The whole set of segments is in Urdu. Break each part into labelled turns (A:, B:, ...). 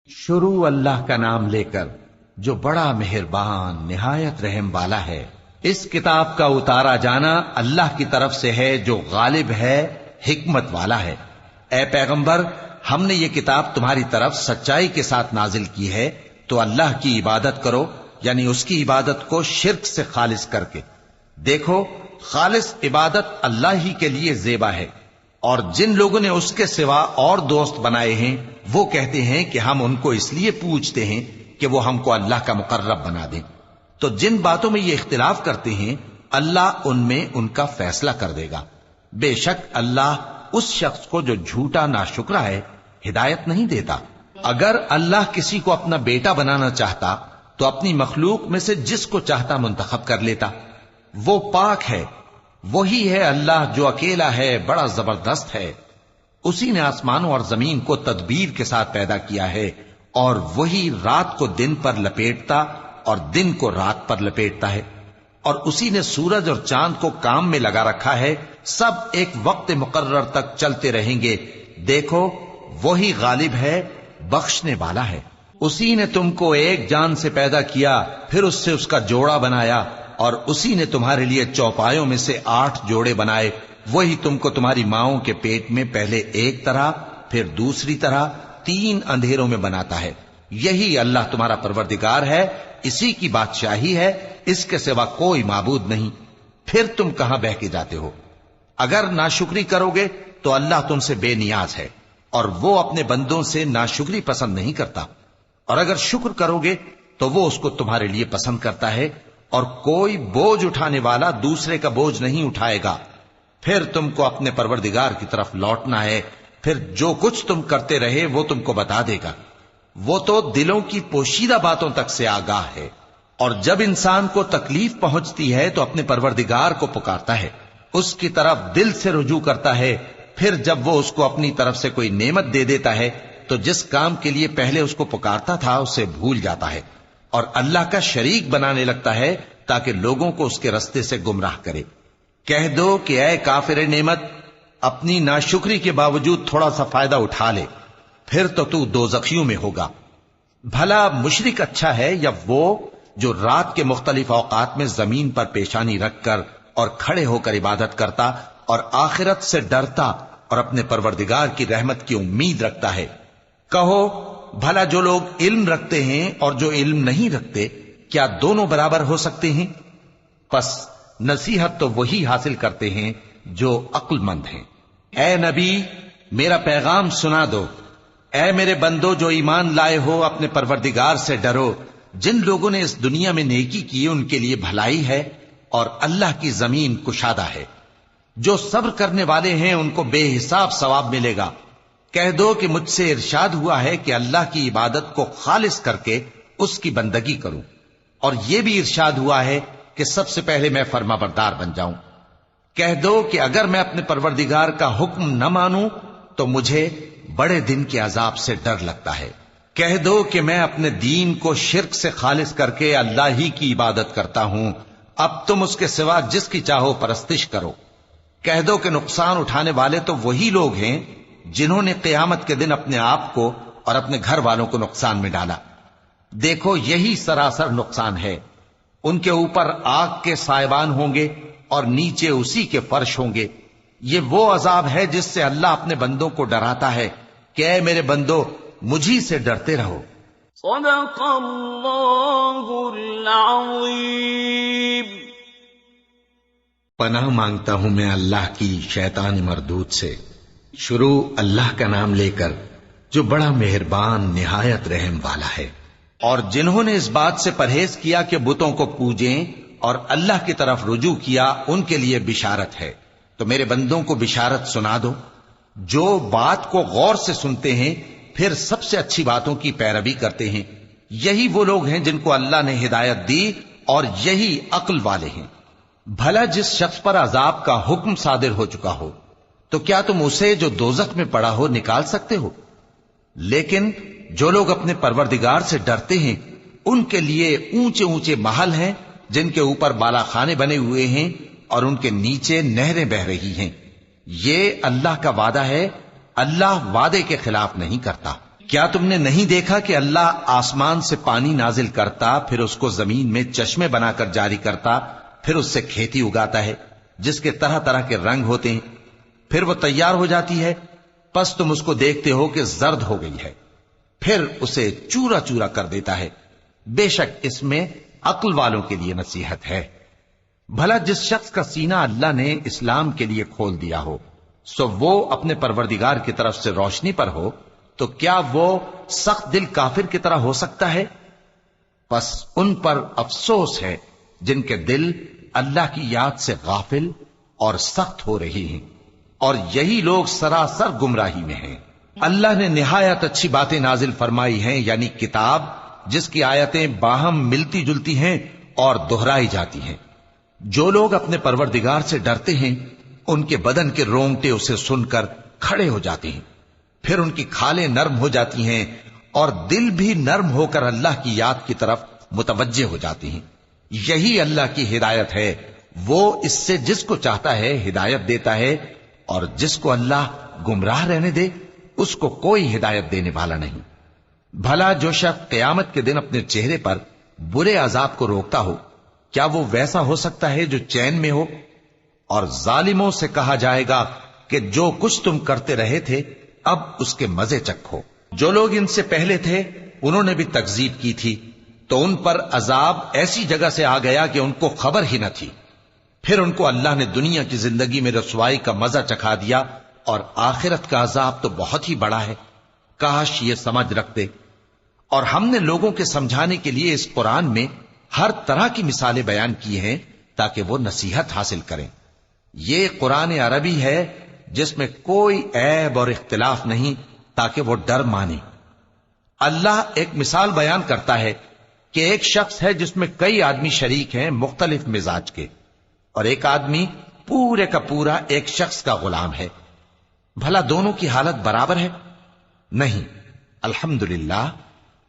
A: شروع اللہ کا نام لے کر جو بڑا مہربان نہایت رحم والا ہے۔ اس کتاب کا اتارا جانا اللہ کی طرف سے ہے جو غالب ہے، حکمت والا ہے۔ اے پیغمبر، ہم نے یہ کتاب تمہاری طرف سچائی کے ساتھ نازل کی ہے، تو اللہ کی عبادت کرو، یعنی اس کی عبادت کو شرک سے خالص کر کے۔ دیکھو، خالص عبادت اللہ ہی کے لیے زیبا ہے، اور جن لوگوں نے اس کے سوا اور دوست بنائے ہیں وہ کہتے ہیں کہ ہم ان کو اس لیے پوجتے ہیں کہ وہ ہم کو اللہ کا مقرب بنا دیں۔ تو جن باتوں میں یہ اختلاف کرتے ہیں اللہ ان میں ان کا فیصلہ کر دے گا۔ بے شک اللہ اس شخص کو جو جھوٹا ناشکرا ہے ہدایت نہیں دیتا۔ اگر اللہ کسی کو اپنا بیٹا بنانا چاہتا تو اپنی مخلوق میں سے جس کو چاہتا منتخب کر لیتا۔ وہ پاک ہے، وہی ہے اللہ جو اکیلا ہے، بڑا زبردست ہے۔ اسی نے آسمانوں اور زمین کو تدبیر کے ساتھ پیدا کیا ہے، اور وہی رات کو دن پر لپیٹتا اور دن کو رات پر لپیٹتا ہے، اور اسی نے سورج اور چاند کو کام میں لگا رکھا ہے، سب ایک وقت مقرر تک چلتے رہیں گے۔ دیکھو، وہی غالب ہے، بخشنے والا ہے۔ اسی نے تم کو ایک جان سے پیدا کیا، پھر اس سے اس کا جوڑا بنایا، اور اسی نے تمہارے لیے چوپایوں میں سے 8 جوڑے بنائے۔ وہی تم کو تمہاری ماؤں کے پیٹ میں پہلے ایک طرح، پھر دوسری طرح 3 اندھیروں میں بناتا ہے۔ یہی اللہ تمہارا پروردگار ہے، اسی کی بادشاہی ہے، اس کے سوا کوئی معبود نہیں۔ پھر تم کہاں بہ کے جاتے ہو؟ اگر ناشکری کرو گے تو اللہ تم سے بے نیاز ہے، اور وہ اپنے بندوں سے ناشکری پسند نہیں کرتا، اور اگر شکر کرو گے تو وہ اس کو تمہارے لیے پسند کرتا ہے، اور کوئی بوجھ اٹھانے والا دوسرے کا بوجھ نہیں اٹھائے گا۔ پھر تم کو اپنے پروردگار کی طرف لوٹنا ہے، پھر جو کچھ تم کرتے رہے وہ تم کو بتا دے گا۔ وہ تو دلوں کی پوشیدہ باتوں تک سے آگاہ ہے، اور جب انسان کو تکلیف پہنچتی ہے تو اپنے پروردگار کو پکارتا ہے، اس کی طرف دل سے رجوع کرتا ہے۔ پھر جب وہ اس کو اپنی طرف سے کوئی نعمت دے دیتا ہے تو جس کام کے لیے پہلے اس کو پکارتا تھا اسے بھول جاتا ہے، اور اللہ کا شریک بنانے لگتا ہے تاکہ لوگوں کو اس کے رستے سے گمراہ کرے۔ کہہ دو کہ اے کافر نعمت، اپنی ناشکری کے باوجود تھوڑا سا فائدہ اٹھا لے، پھر تو دوزخیوں میں ہوگا۔ بھلا مشرک اچھا ہے یا وہ جو رات کے مختلف اوقات میں زمین پر پیشانی رکھ کر اور کھڑے ہو کر عبادت کرتا اور آخرت سے ڈرتا اور اپنے پروردگار کی رحمت کی امید رکھتا ہے۔ کہو، بھلا جو لوگ علم رکھتے ہیں اور جو علم نہیں رکھتے، کیا دونوں برابر ہو سکتے ہیں؟ پس نصیحت تو وہی حاصل کرتے ہیں جو عقل مند ہیں۔ اے نبی، میرا پیغام سنا دو۔ اے میرے بندو جو ایمان لائے ہو، اپنے پروردگار سے ڈرو۔ جن لوگوں نے اس دنیا میں نیکی کی ان کے لیے بھلائی ہے، اور اللہ کی زمین کشادہ ہے۔ جو صبر کرنے والے ہیں ان کو بے حساب ثواب ملے گا۔ کہہ دو کہ مجھ سے ارشاد ہوا ہے کہ اللہ کی عبادت کو خالص کر کے اس کی بندگی کروں، اور یہ بھی ارشاد ہوا ہے کہ سب سے پہلے میں فرما بردار بن جاؤں۔ کہہ دو کہ اگر میں اپنے پروردگار کا حکم نہ مانوں تو مجھے بڑے دن کے عذاب سے ڈر لگتا ہے۔ کہہ دو کہ میں اپنے دین کو شرک سے خالص کر کے اللہ ہی کی عبادت کرتا ہوں، اب تم اس کے سوا جس کی چاہو پرستش کرو۔ کہہ دو کہ نقصان اٹھانے والے تو وہی لوگ ہیں جنہوں نے قیامت کے دن اپنے آپ کو اور اپنے گھر والوں کو نقصان میں ڈالا۔ دیکھو، یہی سراسر نقصان ہے۔ ان کے اوپر آگ کے سائبان ہوں گے اور نیچے اسی کے فرش ہوں گے۔ یہ وہ عذاب ہے جس سے اللہ اپنے بندوں کو ڈراتا ہے کہ اے میرے بندو، مجھی سے ڈرتے رہو۔
B: صدق اللہ العظیم۔
A: پناہ مانگتا ہوں میں اللہ کی شیطان مردود سے۔ شروع اللہ کا نام لے کر جو بڑا مہربان نہایت رحم والا ہے۔ اور جنہوں نے اس بات سے پرہیز کیا کہ بتوں کو پوجیں اور اللہ کی طرف رجوع کیا، ان کے لیے بشارت ہے۔ تو میرے بندوں کو بشارت سنا دو جو بات کو غور سے سنتے ہیں، پھر سب سے اچھی باتوں کی پیروی کرتے ہیں۔ یہی وہ لوگ ہیں جن کو اللہ نے ہدایت دی، اور یہی عقل والے ہیں۔ بھلا جس شخص پر عذاب کا حکم صادر ہو چکا ہو، تو کیا تم اسے جو دوزخ میں پڑا ہو نکال سکتے ہو؟ لیکن جو لوگ اپنے پروردگار سے ڈرتے ہیں ان کے لیے اونچے اونچے محل ہیں جن کے اوپر بالا خانے بنے ہوئے ہیں اور ان کے نیچے نہریں بہ رہی ہیں۔ یہ اللہ کا وعدہ ہے، اللہ وعدے کے خلاف نہیں کرتا۔ کیا تم نے نہیں دیکھا کہ اللہ آسمان سے پانی نازل کرتا، پھر اس کو زمین میں چشمے بنا کر جاری کرتا، پھر اس سے کھیتی اگاتا ہے جس کے طرح طرح کے رنگ ہوتے ہیں، پھر وہ تیار ہو جاتی ہے، پس تم اس کو دیکھتے ہو کہ زرد ہو گئی ہے، پھر اسے چورا چورا کر دیتا ہے۔ بے شک اس میں عقل والوں کے لیے نصیحت ہے۔ بھلا جس شخص کا سینہ اللہ نے اسلام کے لیے کھول دیا ہو، سو وہ اپنے پروردگار کی طرف سے روشنی پر ہو، تو کیا وہ سخت دل کافر کی طرح ہو سکتا ہے؟ پس ان پر افسوس ہے جن کے دل اللہ کی یاد سے غافل اور سخت ہو رہی ہیں، اور یہی لوگ سراسر گمراہی میں ہیں۔ اللہ نے نہایت اچھی باتیں نازل فرمائی ہیں، یعنی کتاب جس کی آیتیں باہم ملتی جلتی ہیں اور دہرائی جاتی ہیں۔ جو لوگ اپنے پروردگار سے ڈرتے ہیں ان کے بدن کے رونگٹے اسے سن کر کھڑے ہو جاتے ہیں، پھر ان کی کھالیں نرم ہو جاتی ہیں اور دل بھی نرم ہو کر اللہ کی یاد کی طرف متوجہ ہو جاتی ہیں۔ یہی اللہ کی ہدایت ہے، وہ اس سے جس کو چاہتا ہے ہدایت دیتا ہے، اور جس کو اللہ گمراہ رہنے دے اس کو کوئی ہدایت دینے والا نہیں۔ بھلا جو شخص قیامت کے دن اپنے چہرے پر برے عذاب کو روکتا ہو، کیا وہ ویسا ہو سکتا ہے جو چین میں ہو؟ اور ظالموں سے کہا جائے گا کہ جو کچھ تم کرتے رہے تھے اب اس کے مزے چکھو۔ جو لوگ ان سے پہلے تھے انہوں نے بھی تکذیب کی تھی، تو ان پر عذاب ایسی جگہ سے آ گیا کہ ان کو خبر ہی نہ تھی۔ پھر ان کو اللہ نے دنیا کی زندگی میں رسوائی کا مزہ چکھا دیا، اور آخرت کا عذاب تو بہت ہی بڑا ہے۔ کاش یہ سمجھ رکھتے۔ اور ہم نے لوگوں کے سمجھانے کے لیے اس قرآن میں ہر طرح کی مثالیں بیان کی ہیں تاکہ وہ نصیحت حاصل کریں۔ یہ قرآن عربی ہے جس میں کوئی عیب اور اختلاف نہیں، تاکہ وہ ڈر مانے۔ اللہ ایک مثال بیان کرتا ہے کہ ایک شخص ہے جس میں کئی آدمی شریک ہیں مختلف مزاج کے، اور ایک آدمی پورے کا پورا ایک شخص کا غلام ہے۔ بھلا دونوں کی حالت برابر ہے؟ نہیں، الحمدللہ،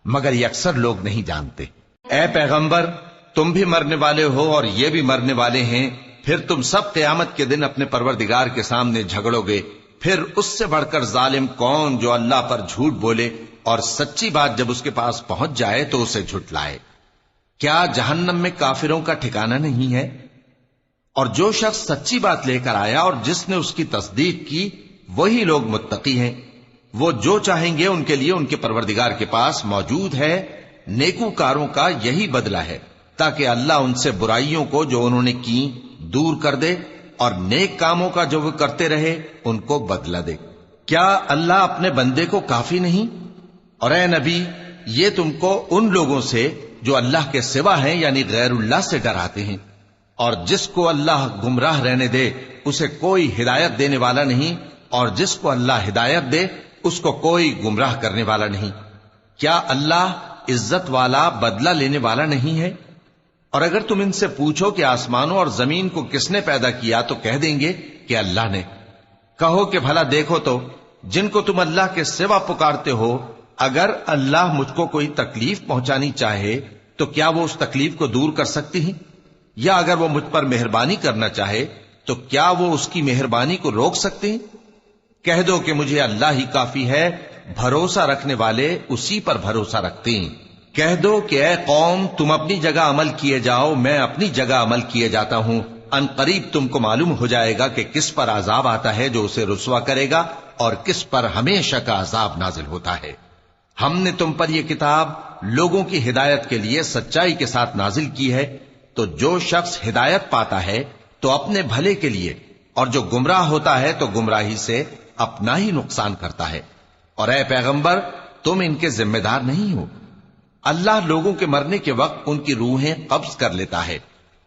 A: مگر یہ اکثر لوگ نہیں جانتے۔ اے پیغمبر، تم بھی مرنے والے ہو اور یہ بھی مرنے والے ہیں، پھر تم سب قیامت کے دن اپنے پروردگار کے سامنے جھگڑو گے۔ پھر اس سے بڑھ کر ظالم کون جو اللہ پر جھوٹ بولے اور سچی بات جب اس کے پاس پہنچ جائے تو اسے جھٹلائے۔ کیا جہنم میں کافروں کا ٹھکانہ نہیں ہے؟ اور جو شخص سچی بات لے کر آیا اور جس نے اس کی تصدیق کی وہی لوگ متقی ہیں۔ وہ جو چاہیں گے ان کے لیے ان کے پروردگار کے پاس موجود ہے، نیکوکاروں کا یہی بدلہ ہے، تاکہ اللہ ان سے برائیوں کو جو انہوں نے کی دور کر دے، اور نیک کاموں کا جو وہ کرتے رہے ان کو بدلہ دے۔ کیا اللہ اپنے بندے کو کافی نہیں؟ اور اے نبی، یہ تم کو ان لوگوں سے جو اللہ کے سوا ہیں یعنی غیر اللہ سے ڈراتے ہیں، اور جس کو اللہ گمراہ رہنے دے اسے کوئی ہدایت دینے والا نہیں، اور جس کو اللہ ہدایت دے اس کو کوئی گمراہ کرنے والا نہیں۔ کیا اللہ عزت والا بدلہ لینے والا نہیں ہے؟ اور اگر تم ان سے پوچھو کہ آسمانوں اور زمین کو کس نے پیدا کیا تو کہہ دیں گے کہ اللہ نے۔ کہو کہ بھلا دیکھو تو جن کو تم اللہ کے سوا پکارتے ہو، اگر اللہ مجھ کو کوئی تکلیف پہنچانی چاہے تو کیا وہ اس تکلیف کو دور کر سکتی ہیں؟ یا اگر وہ مجھ پر مہربانی کرنا چاہے تو کیا وہ اس کی مہربانی کو روک سکتے ہیں؟ کہہ دو کہ مجھے اللہ ہی کافی ہے، بھروسہ رکھنے والے اسی پر بھروسہ رکھتے ہیں۔ کہہ دو کہ اے قوم، تم اپنی جگہ عمل کیے جاؤ، میں اپنی جگہ عمل کیے جاتا ہوں۔ ان قریب تم کو معلوم ہو جائے گا کہ کس پر عذاب آتا ہے جو اسے رسوا کرے گا، اور کس پر ہمیشہ کا عذاب نازل ہوتا ہے۔ ہم نے تم پر یہ کتاب لوگوں کی ہدایت کے لیے سچائی کے ساتھ نازل کی ہے، تو جو شخص ہدایت پاتا ہے تو اپنے بھلے کے لیے، اور جو گمراہ ہوتا ہے تو گمراہی سے اپنا ہی نقصان کرتا ہے۔ اور اے پیغمبر، تم ان کے ذمہ دار نہیں ہو۔ اللہ لوگوں کے مرنے کے وقت ان کی روحیں قبض کر لیتا ہے،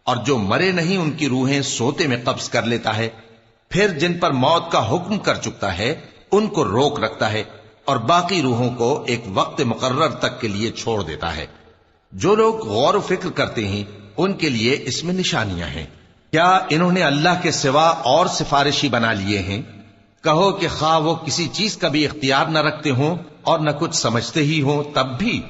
A: اور جو مرے نہیں ان کی روحیں سوتے میں قبض کر لیتا ہے۔ پھر جن پر موت کا حکم کر چکتا ہے ان کو روک رکھتا ہے، اور باقی روحوں کو ایک وقت مقرر تک کے لیے چھوڑ دیتا ہے۔ جو لوگ غور و فکر کرتے ہیں ان کے لیے اس میں نشانیاں ہیں۔ کیا انہوں نے اللہ کے سوا اور سفارشی بنا لیے ہیں؟ کہو کہ خواہ وہ کسی چیز کا بھی اختیار نہ رکھتے ہوں اور نہ کچھ سمجھتے ہی ہوں تب بھی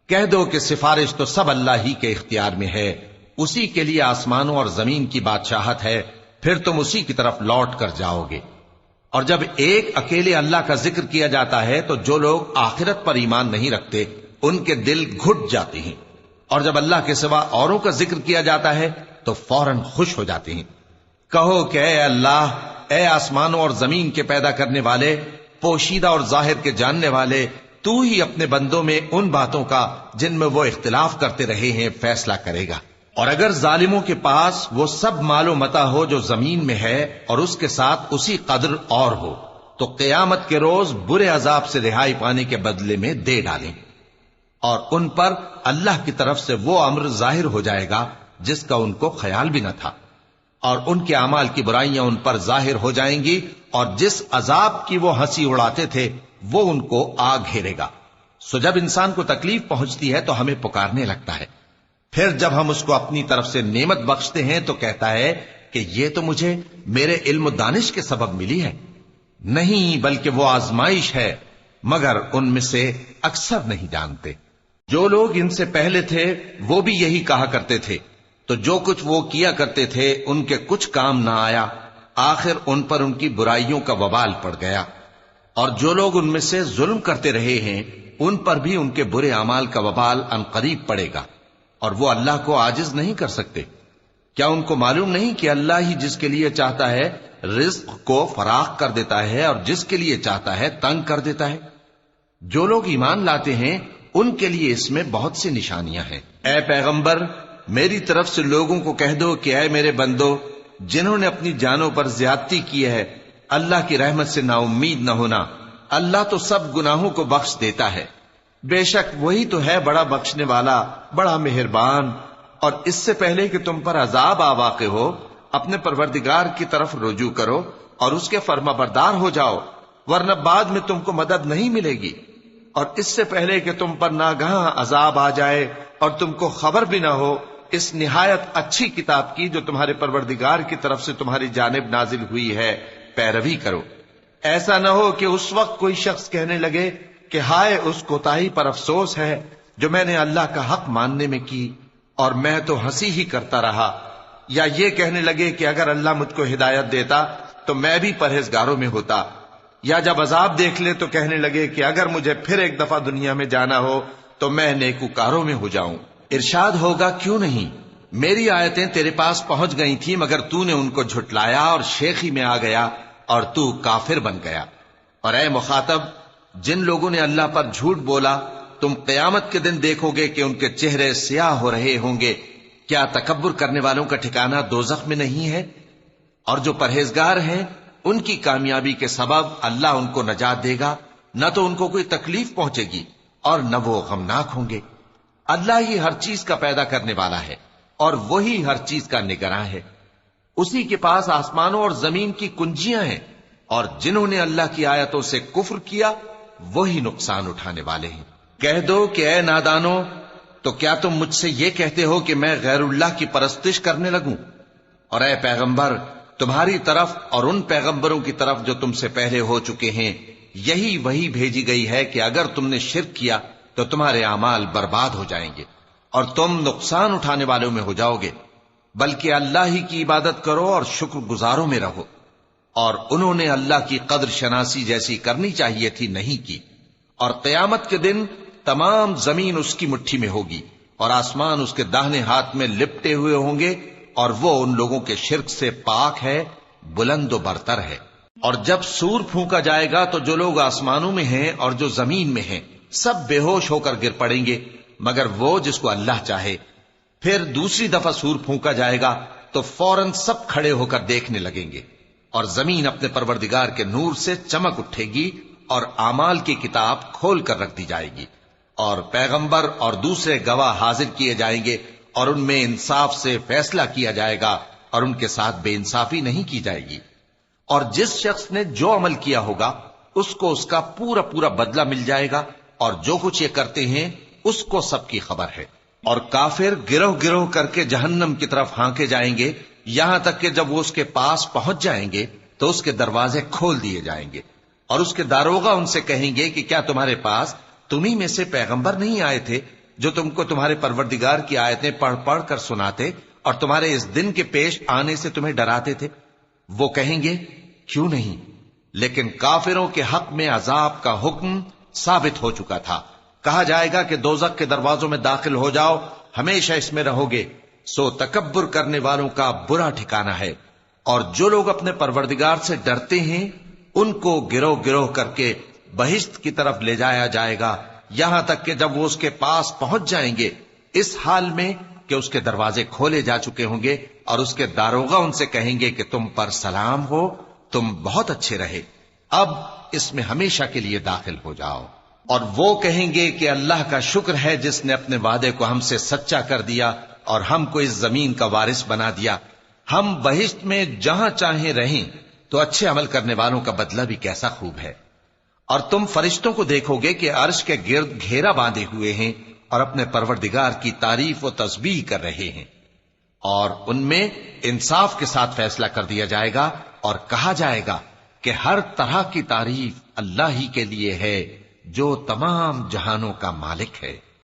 A: کہہ دو کہ سفارش تو سب اللہ ہی کے اختیار میں ہے، اسی کے لیے آسمانوں اور زمین کی بادشاہت ہے، پھر تم اسی کی طرف لوٹ کر جاؤ گے۔ اور جب ایک اکیلے اللہ کا ذکر کیا جاتا ہے تو جو لوگ آخرت پر ایمان نہیں رکھتے ان کے دل گھٹ جاتے ہیں، اور جب اللہ کے سوا اوروں کا ذکر کیا جاتا ہے تو فوراً خوش ہو جاتے ہیں۔ کہو کہ اے اللہ، اے آسمانوں اور زمین کے پیدا کرنے والے، پوشیدہ اور ظاہر کے جاننے والے، تو ہی اپنے بندوں میں ان باتوں کا جن میں وہ اختلاف کرتے رہے ہیں فیصلہ کرے گا۔ اور اگر ظالموں کے پاس وہ سب مال و متاع ہو جو زمین میں ہے اور اس کے ساتھ اسی قدر اور ہو تو قیامت کے روز برے عذاب سے رہائی پانے کے بدلے میں دے ڈالیں، اور ان پر اللہ کی طرف سے وہ امر ظاہر ہو جائے گا جس کا ان کو خیال بھی نہ تھا، اور ان کے اعمال کی برائیاں ان پر ظاہر ہو جائیں گی، اور جس عذاب کی وہ ہنسی اڑاتے تھے وہ ان کو آ گھیرے گا۔ سو جب انسان کو تکلیف پہنچتی ہے تو ہمیں پکارنے لگتا ہے، پھر جب ہم اس کو اپنی طرف سے نعمت بخشتے ہیں تو کہتا ہے کہ یہ تو مجھے میرے علم و دانش کے سبب ملی ہے۔ نہیں، بلکہ وہ آزمائش ہے، مگر ان میں سے اکثر نہیں جانتے۔ جو لوگ ان سے پہلے تھے وہ بھی یہی کہا کرتے تھے، تو جو کچھ وہ کیا کرتے تھے ان کے کچھ کام نہ آیا، آخر ان پر ان کی برائیوں کا وبال پڑ گیا۔ اور جو لوگ ان میں سے ظلم کرتے رہے ہیں ان پر بھی ان کے برے اعمال کا وبال عنقریب پڑے گا، اور وہ اللہ کو عاجز نہیں کر سکتے۔ کیا ان کو معلوم نہیں کہ اللہ ہی جس کے لیے چاہتا ہے رزق کو فراخ کر دیتا ہے اور جس کے لیے چاہتا ہے تنگ کر دیتا ہے؟ جو لوگ ایمان لاتے ہیں ان کے لیے اس میں بہت سی نشانیاں ہیں۔ اے پیغمبر، میری طرف سے لوگوں کو کہہ دو کہ اے میرے بندو، جنہوں نے اپنی جانوں پر زیادتی کی ہے، اللہ کی رحمت سے نا امید نہ ہونا۔ اللہ تو سب گناہوں کو بخش دیتا ہے، بے شک وہی تو ہے بڑا بخشنے والا، بڑا مہربان۔ اور اس سے پہلے کہ تم پر عذاب آ واقع ہو، اپنے پروردگار کی طرف رجوع کرو اور اس کے فرما بردار ہو جاؤ، ورنہ بعد میں تم کو مدد نہیں ملے گی۔ اور اس سے پہلے کہ تم پر ناگہاں عذاب آ جائے اور تم کو خبر بھی نہ ہو، اس نہایت اچھی کتاب کی جو تمہارے پروردگار کی طرف سے تمہاری جانب نازل ہوئی ہے پیروی کرو۔ ایسا نہ ہو کہ اس وقت کوئی شخص کہنے لگے کہ ہائے اس کوتاہی پر افسوس ہے جو میں نے اللہ کا حق ماننے میں کی، اور میں تو ہنسی ہی کرتا رہا، یا یہ کہنے لگے کہ اگر اللہ مجھ کو ہدایت دیتا تو میں بھی پرہیزگاروں میں ہوتا، یا جب عذاب دیکھ لے تو کہنے لگے کہ اگر مجھے پھر ایک دفعہ دنیا میں جانا ہو تو میں نیکوکاروں میں ہو جاؤں۔ ارشاد ہوگا کیوں نہیں، میری آیتیں تیرے پاس پہنچ گئی تھی مگر تو نے ان کو جھٹلایا اور شیخی میں آ گیا اور تو کافر بن گیا۔ اور اے مخاطب، جن لوگوں نے اللہ پر جھوٹ بولا تم قیامت کے دن دیکھو گے کہ ان کے چہرے سیاہ ہو رہے ہوں گے۔ کیا تکبر کرنے والوں کا ٹھکانہ دوزخ میں نہیں ہے؟ اور جو پرہیزگار ہیں ان کی کامیابی کے سبب اللہ ان کو نجات دے گا، نہ تو ان کو کوئی تکلیف پہنچے گی اور نہ وہ غمناک ہوں گے۔ اللہ ہی ہر چیز کا پیدا کرنے والا ہے اور وہی ہر چیز کا نگراں ہے۔ اسی کے پاس آسمانوں اور زمین کی کنجیاں ہیں، اور جنہوں نے اللہ کی آیتوں سے کفر کیا وہی نقصان اٹھانے والے ہیں۔ کہہ دو کہ اے نادانو، تو کیا تم مجھ سے یہ کہتے ہو کہ میں غیر اللہ کی پرستش کرنے لگوں؟ اور اے پیغمبر، تمہاری طرف اور ان پیغمبروں کی طرف جو تم سے پہلے ہو چکے ہیں یہی وہی بھیجی گئی ہے کہ اگر تم نے شرک کیا تو تمہارے اعمال برباد ہو جائیں گے اور تم نقصان اٹھانے والوں میں ہو جاؤ گے، بلکہ اللہ ہی کی عبادت کرو اور شکر گزاروں میں رہو۔ اور انہوں نے اللہ کی قدر شناسی جیسی کرنی چاہیے تھی نہیں کی، اور قیامت کے دن تمام زمین اس کی مٹھی میں ہوگی اور آسمان اس کے داہنے ہاتھ میں لپٹے ہوئے ہوں گے، اور وہ ان لوگوں کے شرک سے پاک ہے، بلند و برتر ہے۔ اور جب سور پھونکا جائے گا تو جو لوگ آسمانوں میں ہیں اور جو زمین میں ہیں سب بے ہوش ہو کر گر پڑیں گے مگر وہ جس کو اللہ چاہے۔ پھر دوسری دفعہ سور پھونکا جائے گا تو فوراً سب کھڑے ہو کر دیکھنے لگیں گے، اور زمین اپنے پروردگار کے نور سے چمک اٹھے گی اور اعمال کی کتاب کھول کر رکھ دی جائے گی، اور پیغمبر اور دوسرے گواہ حاضر کیے جائیں گے، اور ان میں انصاف سے فیصلہ کیا جائے گا اور ان کے ساتھ بے انصافی نہیں کی جائے گی۔ اور جس شخص نے جو عمل کیا ہوگا اس کو اس کا پورا پورا بدلہ مل جائے گا، اور جو کچھ یہ کرتے ہیں اس کو سب کی خبر ہے۔ اور کافر گروہ گروہ کر کے جہنم کی طرف ہانکے جائیں گے، یہاں تک کہ جب وہ اس کے پاس پہنچ جائیں گے تو اس کے دروازے کھول دیے جائیں گے، اور اس کے داروغہ ان سے کہیں گے کہ کیا تمہارے پاس تمہیں میں سے پیغمبر نہیں آئے تھے جو تم کو تمہارے پروردگار کی آیتیں پڑھ پڑھ کر سناتے اور تمہارے اس دن کے پیش آنے سے تمہیں ڈراتے تھے؟ وہ کہیں گے کیوں نہیں، لیکن کافروں کے حق میں عذاب کا حکم ثابت ہو چکا تھا. کہا جائے گا کہ دوزخ کے دروازوں میں داخل ہو جاؤ، ہمیشہ اس میں رہو گے. سو تکبر کرنے والوں کا برا ٹھکانہ ہے. اور جو لوگ اپنے پروردگار سے ڈرتے ہیں ان کو گروہ گروہ کر کے بہشت کی طرف لے جایا جائے گا، یہاں تک کہ جب وہ اس کے پاس پہنچ جائیں گے اس حال میں کہ اس کے دروازے کھولے جا چکے ہوں گے اور اس کے داروغہ ان سے کہیں گے کہ تم پر سلام ہو، تم بہت اچھے رہے، اب اس میں ہمیشہ کے لیے داخل ہو جاؤ. اور وہ کہیں گے کہ اللہ کا شکر ہے جس نے اپنے وعدے کو ہم سے سچا کر دیا اور ہم کو اس زمین کا وارث بنا دیا. ہم بہشت میں جہاں چاہیں رہیں تو اچھے عمل کرنے والوں کا بدلہ بھی کیسا خوب ہے. اور تم فرشتوں کو دیکھو گے کہ عرش کے گرد گھیرا باندھے ہوئے ہیں اور اپنے پروردگار کی تعریف و تسبیح کر رہے ہیں. اور ان میں انصاف کے ساتھ فیصلہ کر دیا جائے گا اور کہا جائے گا کہ ہر طرح کی تعریف اللہ ہی کے لیے ہے جو تمام جہانوں کا مالک ہے.